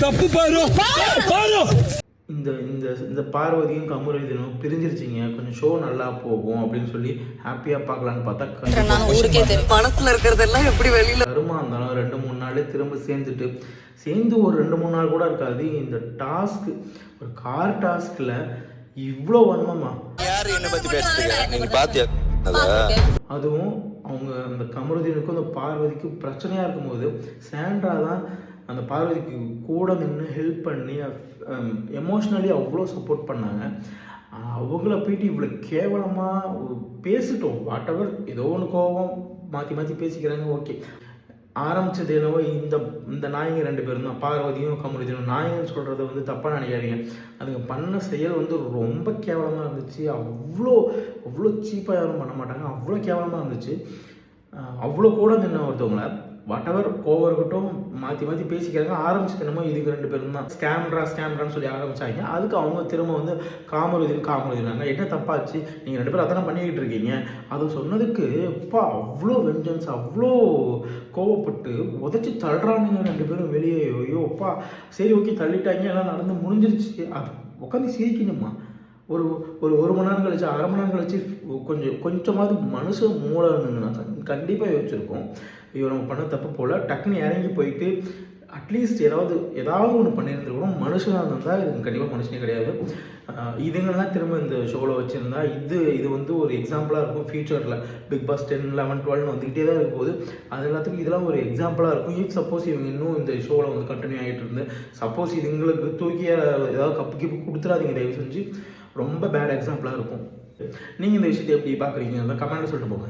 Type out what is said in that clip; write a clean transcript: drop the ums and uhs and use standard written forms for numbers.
தப்பு பாரு. இந்த இந்த இந்த பார்வதியும் கமருதீனும் பிரிஞ்சிருச்சிங்க, கொஞ்சம் ஷோ நல்லா போகும் அப்படின்னு சொல்லி ஹாப்பியாக பார்க்கலான்னு பார்த்தா மனசுல இருக்கிறதெல்லாம் எப்படி வெளியில கருமா இருந்தாலும் 2-3 நாளே திரும்ப சேர்ந்து ஒரு 2-3 நாள் கூட இருக்காது. இந்த டாஸ்க், ஒரு கார் டாஸ்கில் இவ்வளோ வன்மமா யார் என்ன பற்றி பேசுறீங்க நீங்க பாத்தியா? அதுவும் அவங்க அந்த கமருதீனுக்கும் அந்த பார்வதிக்கும் பிரச்சனையாக இருக்கும்போது சாண்ட்ரா தான் அந்த பார்வதிக்கு கூட நின்று ஹெல்ப் பண்ணி எமோஷ்னலி அவ்வளோ சப்போர்ட் பண்ணாங்க. அவங்கள போயிட்டு இவ்வளோ கேவலமாக பேசிட்டோம். வாட் எவர், ஏதோ ஒன்று கோபம் மாற்றி பேசிக்கிறாங்க. ஓகே, ஆரம்பித்தது என்னவோ இந்த நாயங்க 2 பேரும் தான், பார்வதியும் கமருதீனும். நாயகன்னு சொல்கிறத வந்து தப்பாக நினைக்காதீங்க. அதுங்க பண்ண செயல் வந்து ரொம்ப கேவலமாக இருந்துச்சு. அவ்வளோ சீப்பாக யாரும் பண்ண மாட்டாங்க. அவ்வளோ கேவலமாக இருந்துச்சு. அவ்வளோ கூட நின்று ஒருத்தவங்கள வாட் எவர் கோவம் இருக்கட்டும் மாற்றி பேசிக்கிறாங்க. ஆரம்பிச்சது என்னமோ இதுக்கு 2 பேரும் தான் ஸ்கேம்ரான்னு சொல்லி ஆரம்பித்தாங்க. அதுக்கு அவங்க திரும்ப வந்து காமருதீனாங்க. என்ன தப்பாச்சு, நீங்கள் 2 பேரும் அதானே பண்ணிக்கிட்டு இருக்கீங்க. அதை சொன்னதுக்கு அப்பா அவ்வளோ வெஞ்சன்ஸ், அவ்வளோ கோவப்பட்டு உதச்சி தள்ளுறானுங்க 2 பேரும் வெளியே. ஐயோ அப்பா, சரி ஓகே தள்ளிட்டாங்க, எல்லாம் நடந்து முடிஞ்சிருச்சு. அது உட்காந்து சிரிக்கணுமா? ஒரு மணி நேரம் கழிச்சு, அரை மணி நேரம் கழிச்சு கொஞ்சமாவது மனுஷ மூளை இருந்ததுன்னா கண்டிப்பாக யோசிச்சிருக்கோம். ஐயோ நம்ம பண்ண தப்பு போல் டக்குன்னு இறங்கி போயிட்டு அட்லீஸ்ட் ஏதாவது ஒன்று பண்ணியிருந்துருக்கணும். மனுஷனாக இருந்தால் இது கண்டிப்பாக மனுஷனே கிடையாது. இதுங்கெல்லாம் திரும்ப இந்த ஷோவில் வச்சுருந்தா இது வந்து ஒரு எக்ஸாம்பிளாக இருக்கும். ஃபியூச்சரில் பிக் பாஸ் 10, 11, 12 வந்துக்கிட்டே தான் இருக்கும்போது அது எல்லாத்துக்கும் இதெல்லாம் ஒரு எக்ஸாம்பிளாக இருக்கும். இஃப் சப்போஸ் இவங்க இன்னும் இந்த ஷோவில் வந்து கண்டினியூ ஆகிட்டு இருந்து சப்போஸ் இதுங்களுக்கு தூக்கி ஏதாவது கப்பு கொடுத்துடாதீங்க தயவு செஞ்சு. ரொம்ப பேட் எக்ஸாம்பிளாக இருக்கும். நீங்கள் இந்த விஷயத்தை எப்படி பார்க்குறீங்க? அந்த கமெண்ட்டில் சொல்லிட்டு போங்க.